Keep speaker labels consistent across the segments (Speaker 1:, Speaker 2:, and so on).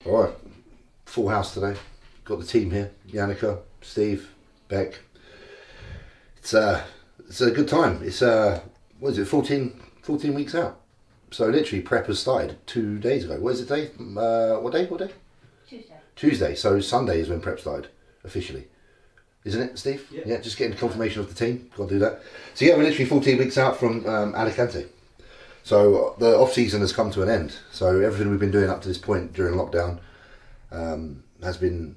Speaker 1: Alright, full house today. Got the team here, Yannicka, Steve, Beck. It's a good time. It's what is it, 14 weeks out. So literally prep has started 2 days ago. What is it today? What day?
Speaker 2: Tuesday.
Speaker 1: Tuesday, so Sunday is when prep started, officially. Isn't it, Steve?
Speaker 3: Yeah.
Speaker 1: Just getting confirmation of the team. Got to do that. So yeah, we're literally 14 weeks out from Alicante. So the off-season has come to an end. So everything we've been doing up to this point during lockdown has been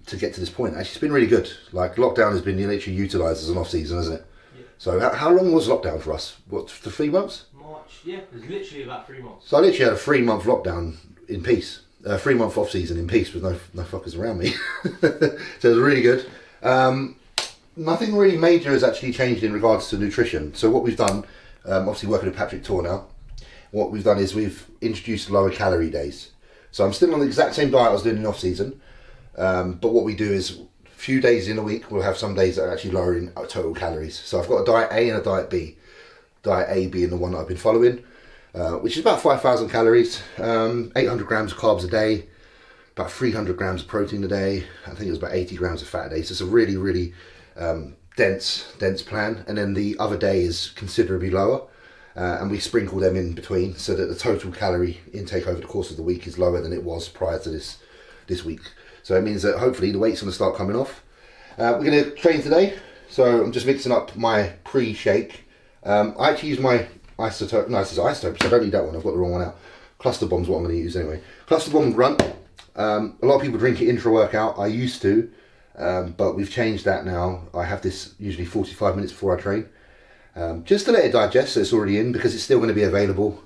Speaker 1: to get to this point. Actually, it's been really good. Like, lockdown has been literally utilised as an off-season, hasn't it?
Speaker 3: Yeah.
Speaker 1: So how long was lockdown for us? What, for 3 months?
Speaker 3: March, yeah, it was literally about 3 months.
Speaker 1: So I literally had a 3-month lockdown in peace. 3-month off-season in peace with no fuckers around me. So it was really good. Nothing really major has actually changed in regards to nutrition. So what we've done, obviously working with Patrick Tuor now, what we've done is we've introduced lower calorie days. So I'm still on the exact same diet I was doing in off season, but what we do is a few days in a week we'll have some days that are actually lower in total calories. So I've got a diet A and a diet B. Diet A being the one that I've been following, which is about 5,000 calories, 800 grams of carbs a day, about 300 grams of protein a day. I think it was about 80 grams of fat a day. So it's a really, really dense plan. And then the other day is considerably lower. And we sprinkle them in between so that the total calorie intake over the course of the week is lower than it was prior to this week. So it means that hopefully the weight's going to start coming off. We're going to train today, so I'm just mixing up my pre-shake. I actually use my isotope, no, this is isotope, so I don't need that one, I've got the wrong one out. Cluster Bomb's what I'm going to use anyway. Cluster Bomb Grunt. A lot of people drink it intra-workout, I used to, but we've changed that now. I have this usually 45 minutes before I train. Just to let it digest, so it's already in, because it's still going to be available,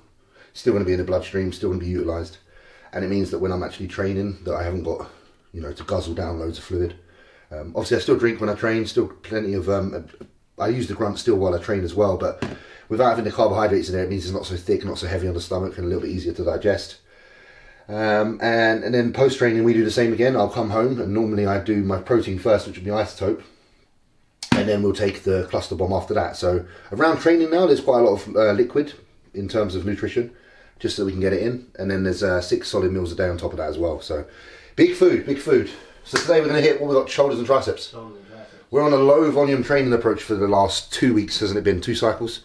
Speaker 1: still going to be in the bloodstream, still going to be utilised, and it means that when I'm actually training, that I haven't got, to guzzle down loads of fluid. Obviously I still drink when I train, still plenty of, I use the grunt still while I train as well, but without having the carbohydrates in there, it means it's not so thick, not so heavy on the stomach, and a little bit easier to digest. And then post-training we do the same again. I'll come home, and normally I do my protein first, which would be isotope, and then we'll take the cluster bomb after that. So around training now, there's quite a lot of liquid in terms of nutrition, just so we can get it in. And then there's 6 solid meals a day on top of that as well. So big food. So today we're going to hit what we've got: shoulders and triceps. We're on a low volume training approach for the last 2 weeks, hasn't it been? 2 cycles.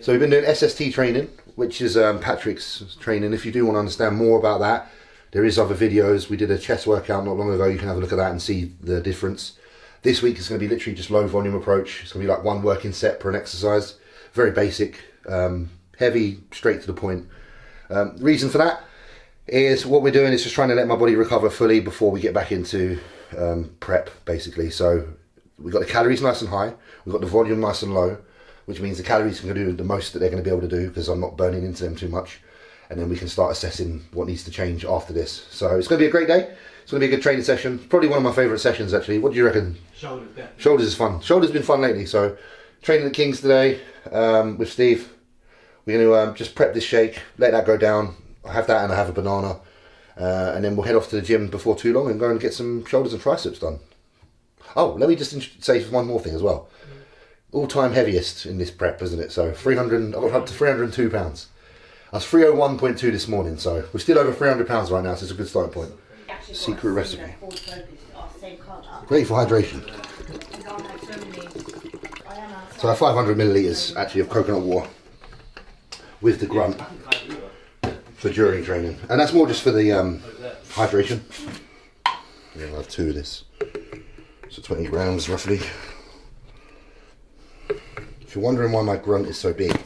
Speaker 1: So we've been doing SST training, which is Patrick's training. If you do want to understand more about that, there is other videos. We did a chest workout not long ago. You can have a look at that and see the difference. This week is going to be literally just low volume approach. It's going to be like 1 working set per an exercise. Very basic, heavy, straight to the point. Reason for that is what we're doing is just trying to let my body recover fully before we get back into prep, basically. So we've got the calories nice and high. We've got the volume nice and low, which means the calories can do the most that they're going to be able to do because I'm not burning into them too much. And then we can start assessing what needs to change after this. So it's going to be a great day. It's going to be a good training session. Probably one of my favourite sessions, actually. What do you reckon?
Speaker 3: Shoulders, definitely.
Speaker 1: Shoulders is fun. Shoulders has been fun lately. So training the Kings today with Steve. We're going to just prep this shake, let that go down. I have that and I have a banana. And then we'll head off to the gym before too long and go and get some shoulders and triceps done. Oh, let me just say one more thing as well. All-time heaviest in this prep, isn't it? So 300, I got up to 302 pounds. I was 301.2 this morning, so we're still over 300 pounds right now, so it's a good starting point. Secret recipe. Great for hydration. So I have 500 millilitres actually of coconut water with the grunt for during training, and that's more just for the hydration. Yeah, I'll have 2 of this, so 20 grams roughly. If you're wondering why my grunt is so big,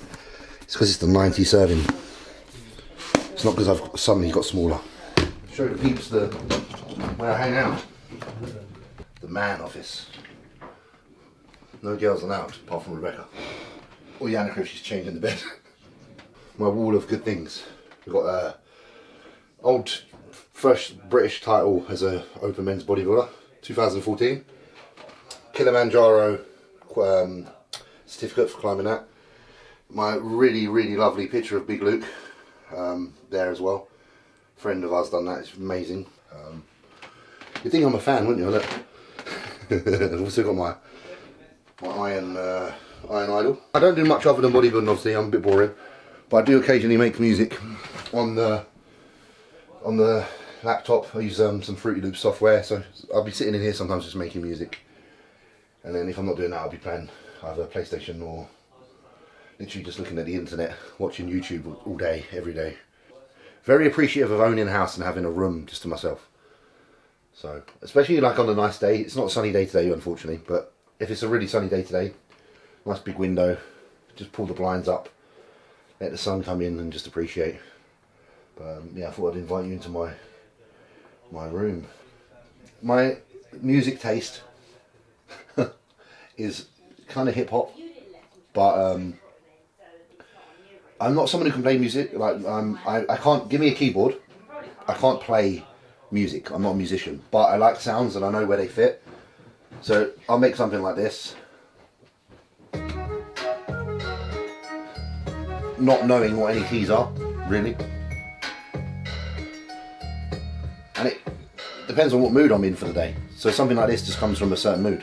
Speaker 1: it's because it's the 90 serving. It's not because I've suddenly got smaller. Show the peeps where I hang out. The man office. No girls allowed, apart from Rebecca. Or Yannicka if she's changing the bed. My wall of good things. We've got a old first British title as a open men's bodybuilder, 2014. Kilimanjaro certificate for climbing that. My really, really lovely picture of Big Luke there as well. Friend of ours done that, it's amazing. You'd think I'm a fan, wouldn't you? Look. I've also got my iron idol. I don't do much other than bodybuilding, obviously, I'm a bit boring. But I do occasionally make music on the laptop. I use some Fruity Loops software, so I'll be sitting in here sometimes just making music. And then if I'm not doing that, I'll be playing either PlayStation or literally just looking at the internet, watching YouTube all day, every day. Very appreciative of owning a house and having a room just to myself. So, especially like on a nice day. It's not a sunny day today, unfortunately, but if it's a really sunny day today, nice big window, just pull the blinds up, let the sun come in and just appreciate. But yeah, I thought I'd invite you into my room. My music taste is kind of hip hop, but I'm not someone who can play music. Like I can't, give me a keyboard, I can't play music. I'm not a musician, but I like sounds and I know where they fit. So I'll make something like this, not knowing what any keys are, really. And it depends on what mood I'm in for the day. So something like this just comes from a certain mood.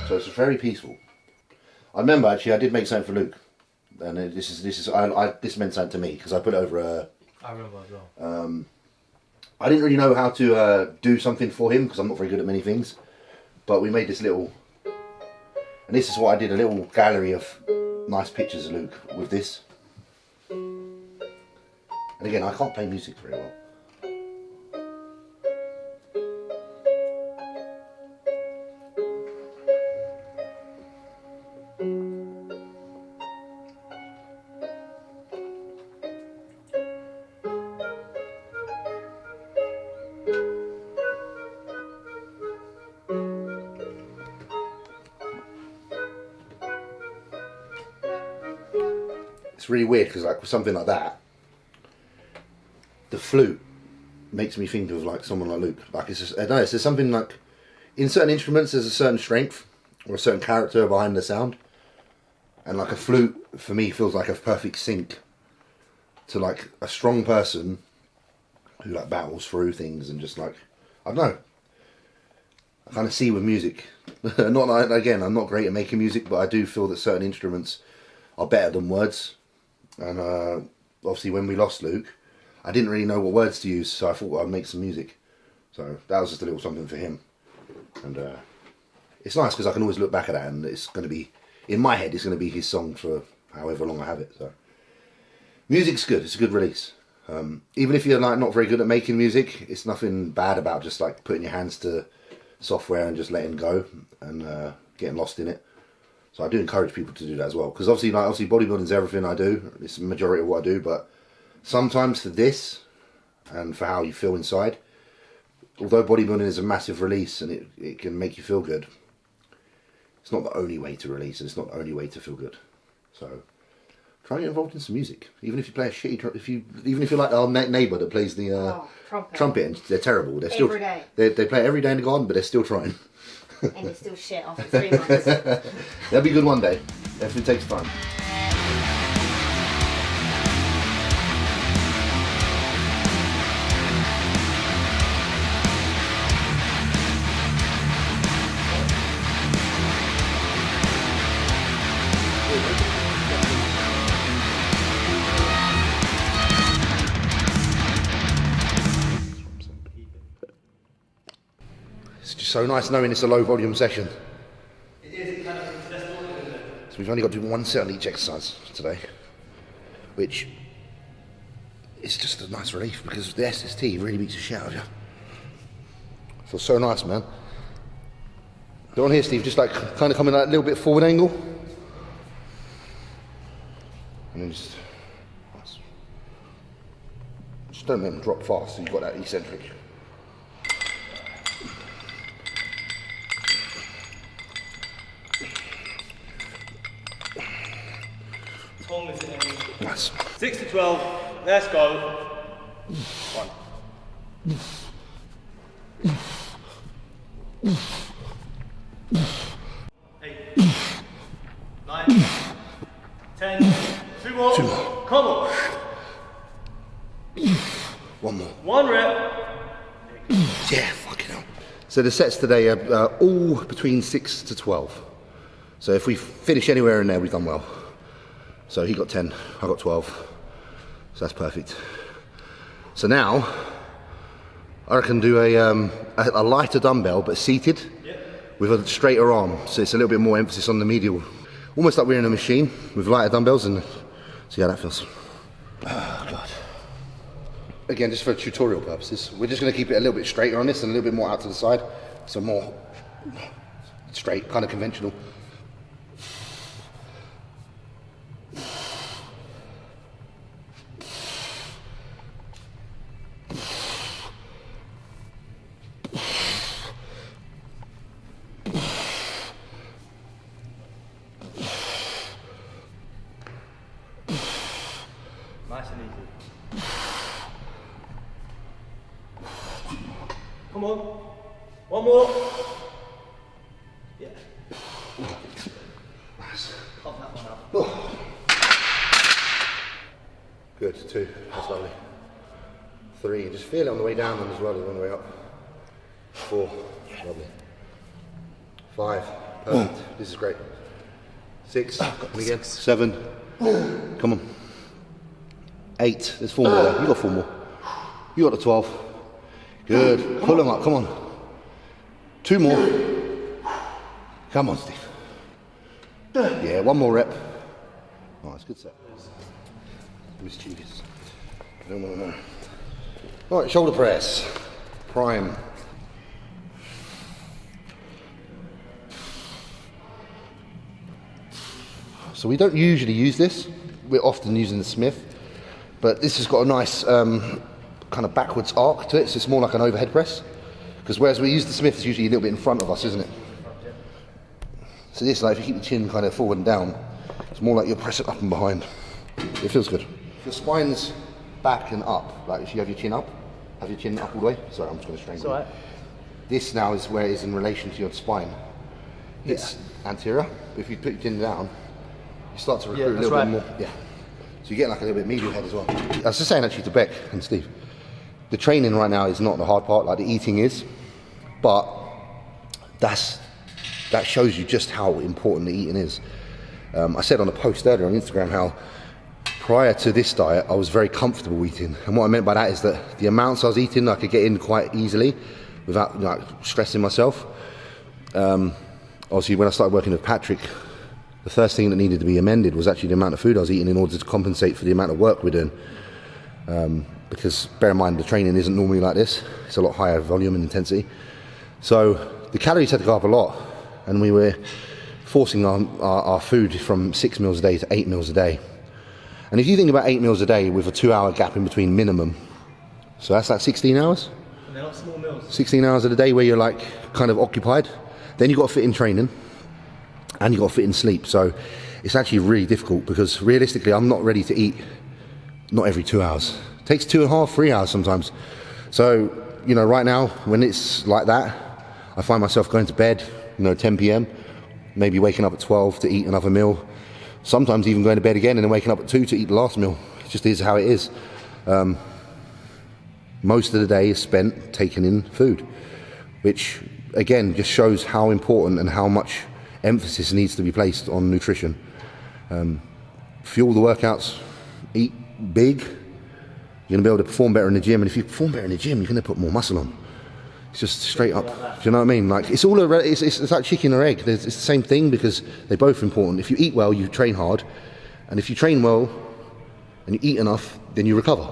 Speaker 1: So it's very peaceful. I remember actually I did make something for Luke, and this meant something to me because I put it over a.
Speaker 3: I remember as well.
Speaker 1: I didn't really know how to do something for him because I'm not very good at many things, but we made this little, and this is what I did, a little gallery of nice pictures of Luke with this. And again, I can't play music very well. It's really weird because like with something like that, the flute makes me think of like someone like Luke. Like it's just, I don't know, there's something like, in certain instruments there's a certain strength or a certain character behind the sound, and like a flute for me feels like a perfect sync to like a strong person who like battles through things and just like, I don't know, I kind of see with music. Not like, again, I'm not great at making music, but I do feel that certain instruments are better than words. And obviously when we lost Luke, I didn't really know what words to use, so I thought I'd make some music. So that was just a little something for him. And it's nice because I can always look back at that and it's going to be, in my head, it's going to be his song for however long I have it. So music's good, it's a good release. Even if you're like not very good at making music, it's nothing bad about just like putting your hands to software and just letting go and getting lost in it. So I do encourage people to do that as well, because obviously bodybuilding is everything I do. It's the majority of what I do, but sometimes for this and for how you feel inside, although bodybuilding is a massive release and it can make you feel good, it's not the only way to release and it's not the only way to feel good. So try and get involved in some music, even if you play a shitty, even if you're like our neighbour that plays the trumpet and they're terrible. They're still they play it every day in the garden, but they're still trying.
Speaker 2: And it's still shit after 3 months.
Speaker 1: That'll be good one day. Everything takes time. It's just so nice knowing it's a low volume session. So we've only got to do one set on each exercise today, which is just a nice relief because the SST really beats the shit out of you. Feels so nice, man. Go on here, Steve, just like kind of coming at a little bit forward angle. And then just don't let them drop fast so you've got that eccentric. Nice.
Speaker 4: 6 to 12, let's go. 1. 8, 9, 10, 2 more. Come on.
Speaker 1: One more.
Speaker 4: 1 rep.
Speaker 1: Yeah, fuck So the sets today are all between 6 to 12. So if we finish anywhere in there, we've done well. So he got 10, I got 12. So that's perfect. So now, I reckon do a lighter dumbbell, but seated, with a straighter arm. So it's a little bit more emphasis on the medial. Almost like we're in a machine with lighter dumbbells, and see how that feels. Oh, God. Again, just for tutorial purposes, we're just going to keep it a little bit straighter on this and a little bit more out to the side. So more straight, kind of conventional.
Speaker 4: Nice and easy. Come on. One more. Yeah.
Speaker 1: Nice.
Speaker 4: Pop that one up.
Speaker 1: Oh. Good, 2, that's lovely. 3, just feel it on the way down and as well as on the way up. 4, lovely. 5, perfect, this is great. 6, and again, 7, come on. 8, there's 4 more there, you got 4 more. You got the 12. Good, pull them up, come on. 2 more. Come on, Steve. Yeah, 1 more rep. Nice, good set. Mischievous. I don't want to know. All right, shoulder press. Prime. So we don't usually use this. We're often using the Smith, but this has got a nice kind of backwards arc to it, so it's more like an overhead press. Because whereas we use the Smith, it's usually a little bit in front of us, isn't it? So this, like, if you keep the chin kind of forward and down, it's more like you're pressing up and behind. It feels good. If your spine's back and up, like if you have your chin up all the way. Sorry, I'm just going to strangle.
Speaker 4: It's alright.
Speaker 1: This now is where it is in relation to your spine. It's anterior, but if you put your chin down, you start to recruit a little bit more. Yeah. So you get like a little bit medial head as well. I was just saying actually to Beck and Steve, the training right now is not the hard part, like the eating is, but that shows you just how important the eating is. I said on a post earlier on Instagram how prior to this diet I was very comfortable eating, and what I meant by that is that the amounts I was eating I could get in quite easily without like stressing myself. Obviously when I started working with Patrick, the first thing that needed to be amended was actually the amount of food I was eating in order to compensate for the amount of work we're doing. Because bear in mind the training isn't normally like this, it's a lot higher volume and intensity. So the calories had to go up a lot, and we were forcing our food from 6 meals a day to 8 meals a day. And if you think about 8 meals a day with a 2-hour gap in between minimum, so that's like 16 hours?
Speaker 4: And they're not small meals.
Speaker 1: 16 hours of the day where you're like kind of occupied. Then you've got to fit in training, and you've got to fit in sleep. So it's actually really difficult because realistically I'm not ready to eat not every 2 hours. It takes 2.5, 3 hours sometimes. So, you know, right now when it's like that, I find myself going to bed, 10 p.m, maybe waking up at 12 to eat another meal. Sometimes even going to bed again and then waking up at 2 to eat the last meal. It just is how it is. Most of the day is spent taking in food, which again just shows how important and how much emphasis needs to be placed on nutrition. Fuel the workouts, eat big, you're going to be able to perform better in the gym, and if you perform better in the gym, you're going to put more muscle on. It's just straight up. Do you know what I mean? Like it's all it's like chicken or egg. It's the same thing because they're both important. If you eat well, you train hard, and if you train well and you eat enough, then you recover.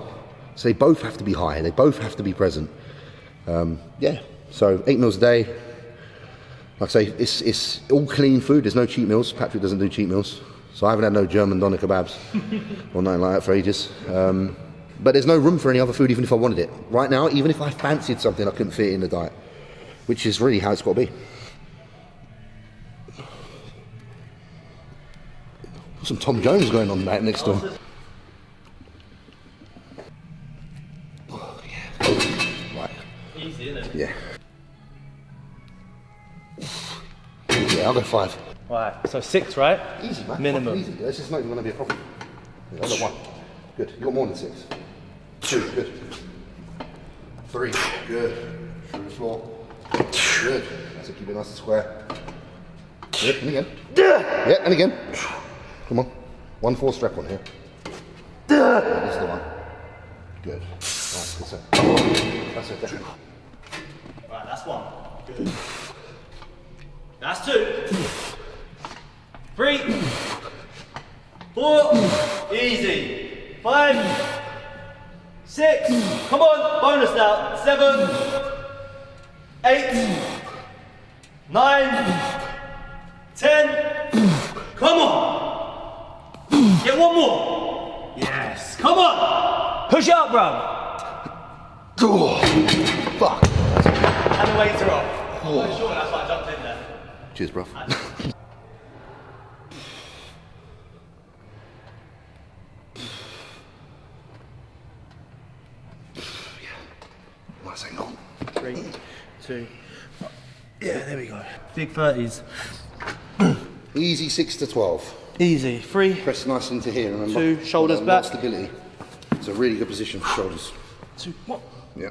Speaker 1: So they both have to be high. They both have to be present. So 8 meals a day. Like I say, it's all clean food. There's no cheat meals. Patrick doesn't do cheat meals, so I haven't had no German doner kebabs or nothing like that for ages. But there's no room for any other food even if I wanted it. Right now, even if I fancied something, I couldn't fit it in the diet, which is really how it's got to be. Some Tom Jones going on right next door. Oh, yeah. Right.
Speaker 4: Easy, isn't it?
Speaker 1: Yeah. Yeah, I'll go 5.
Speaker 4: Right, so 6, right?
Speaker 1: Easy, man.
Speaker 4: Minimum.
Speaker 1: Easy. This is not even going to be a problem. Yeah, I got 1. Good. You got more than 6. 2. Good. 3. Good. Through the floor. Good. That's it, keep it nice and square. Good, and again. Yeah, and again. Come on. 1-4 strap on here. This is the one. Good. Nice, good set. That's it, definitely.
Speaker 4: Right, that's one. Good. That's 2. 3. 4. Easy. 5. 6. Come on. Bonus now. 7. 8. 9. 10. Come on. Get one more. Yes. Come on. Push up, bro.
Speaker 1: Oh, fuck.
Speaker 4: And the weights are off. I'm not sure, that's why I jumped in there.
Speaker 1: Cheers, bro. Nice angle.
Speaker 4: 3, 2. Yeah, there we go. Big 30s.
Speaker 1: Easy 6 to 12.
Speaker 4: Easy. 3.
Speaker 1: Press nice into here, remember?
Speaker 4: 2, shoulders
Speaker 1: More
Speaker 4: back.
Speaker 1: stability. It's a really good position for shoulders.
Speaker 4: 2, 1.
Speaker 1: Yeah.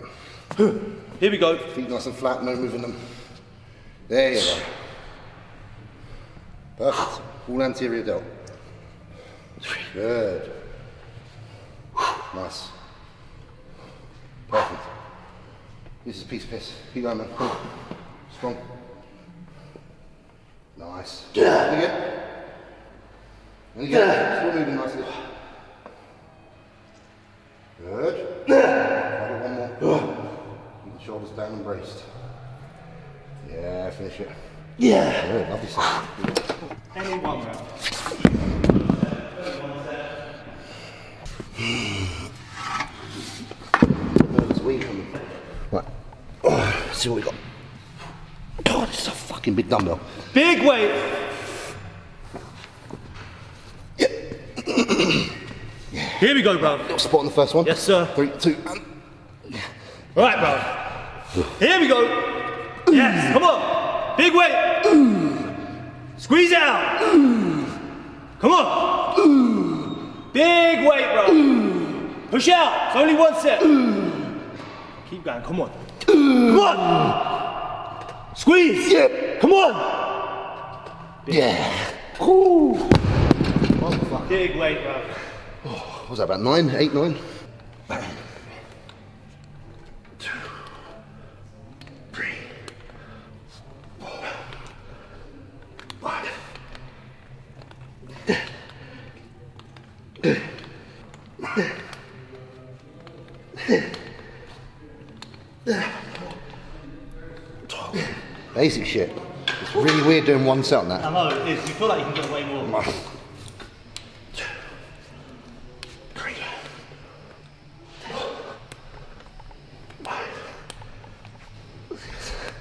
Speaker 4: Here we go.
Speaker 1: Feet nice and flat, no moving them. There you go. Perfect. All anterior delt. Good. Nice. Perfect. This is a piece of piss. Keep going, man. Strong. Nice. And again. And again. Still moving nicely. Good. One more. Keep the shoulders down and braced. Yeah, finish it.
Speaker 4: Yeah.
Speaker 1: Good, lovely stuff.
Speaker 4: Any one round.
Speaker 1: Right. Oh, let's see what we got. God, it's a fucking big dumbbell.
Speaker 4: Big weight. Here we go, bro.
Speaker 1: Little spot on the first one.
Speaker 4: Yes, sir.
Speaker 1: 3, 2, and...
Speaker 4: Right, bro. Here we go. Yes, come on. Big weight. Squeeze out. Come on. Big weight, bro. Push out. It's only one set. Keep going. Come on. Come on. Squeeze.
Speaker 1: Yeah.
Speaker 4: Come on.
Speaker 1: Yeah. Ooh. Motherfucker.
Speaker 4: Big weight, bro.
Speaker 1: What was that, about 9, 8, 9? 2, 3, 4, 5. Basic shit. It's really weird doing one set on that.
Speaker 4: I know it is. You feel like you can get way more.
Speaker 1: 2, 3, 4, 5, 6, 7,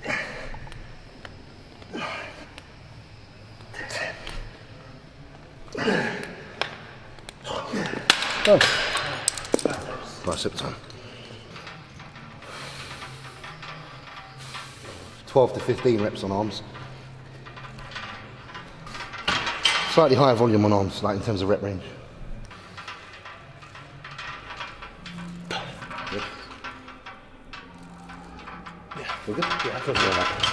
Speaker 1: 8, 9, 10, 12. Bicep time. 12 to 15 reps on arms. Slightly higher volume on arms, like in terms of rep range. Good. Yeah, feel good? Yeah, I feel good about that.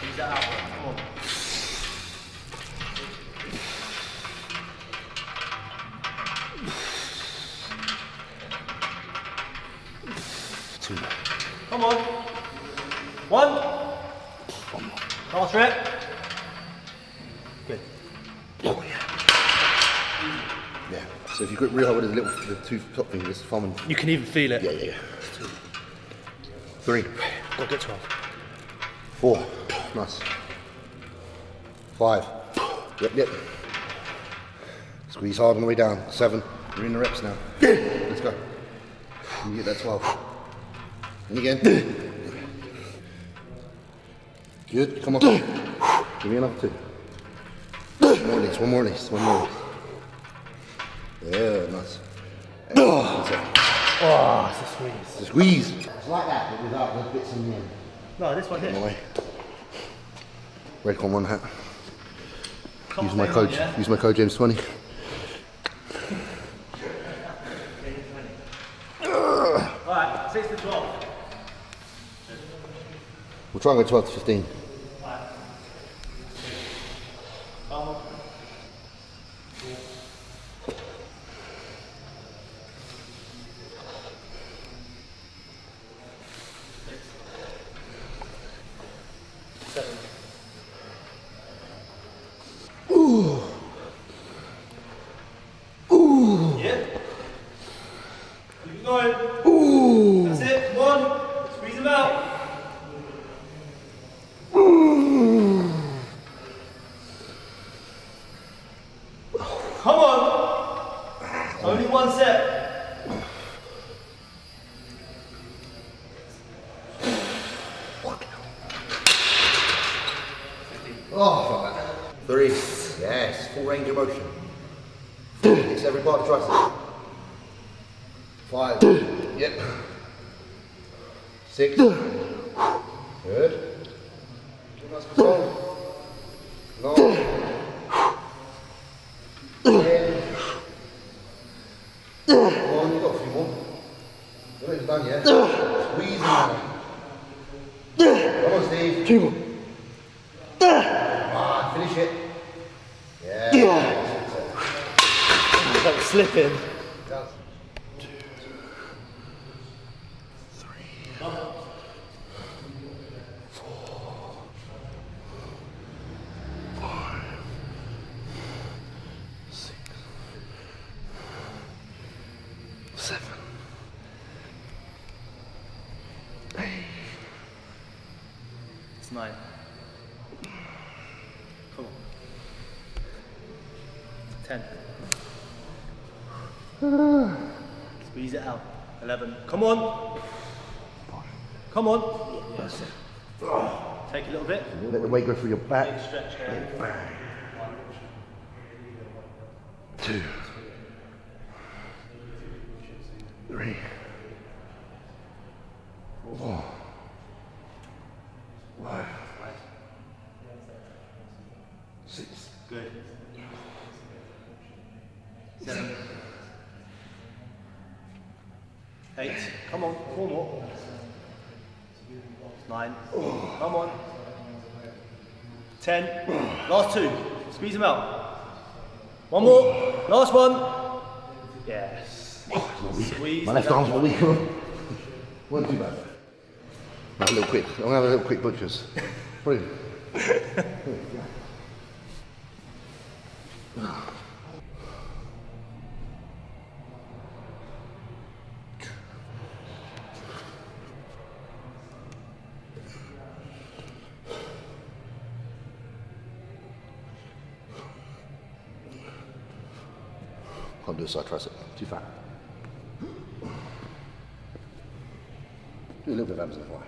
Speaker 4: Use that out. Come on.
Speaker 1: 2 more.
Speaker 4: Come on. 1. Last rep. Good.
Speaker 1: Oh yeah. Yeah. So if you grip real hard with the 2 top fingers, thumb and...
Speaker 4: You can even feel it.
Speaker 1: Yeah. 3.
Speaker 4: Go get 12.
Speaker 1: 4. Nice. 5. Yep. Squeeze hard on the way down. 7. You're in the reps now. Let's go. You get that 12. And again. Good. Come on. Give me another 2. One more at least. Yeah, nice. That's it.
Speaker 4: Oh, it's a squeeze.
Speaker 1: It's a squeeze. It's like that, but without the bits in the end.
Speaker 4: No, this one
Speaker 1: Get
Speaker 4: here.
Speaker 1: in my way. Red con one hat.
Speaker 4: Can't
Speaker 1: Use my
Speaker 4: stay
Speaker 1: code.
Speaker 4: on, yeah?
Speaker 1: Use my code James 20.
Speaker 4: Alright, 6 to 12.
Speaker 1: We'll try and go 12 to 15.
Speaker 4: Yeah. Keep going. Ooh. That's it. Come on. Squeeze them out. Come on. Only one set.
Speaker 1: Oh, fuck that. 3. Yes, full range of motion. It's every part of the tricep. 5. Yep. 6. Good. Nice control. 9. 10. Come on, you've got a few more. You're not even done yet. Squeeze now. Come on, Steve. 2 more. Come on, finish it. Yeah.
Speaker 4: Like slipping.
Speaker 1: Done.
Speaker 4: 2, 3, 4, 5, 6, 7, 8. It's 9. Come on. 10. Squeeze it out. 11. Come on. Come on. Yes. Take a little bit.
Speaker 1: Let the weight go through your back.
Speaker 4: Big stretch there.
Speaker 1: Bang. 2. 3. 4. 5. 6.
Speaker 4: Good. 7. 8. Come on. 4 more. 9. Come on. 10. Last 2. Squeeze them out. 1 more. Last one. Yes. Squeeze.
Speaker 1: My left arm's more weak. Wasn't too bad. Have a little quick. I'm gonna have a little quick butchers. Brilliant. Can't do a side tricep. Too fat. Do a little bit of abs in the fly.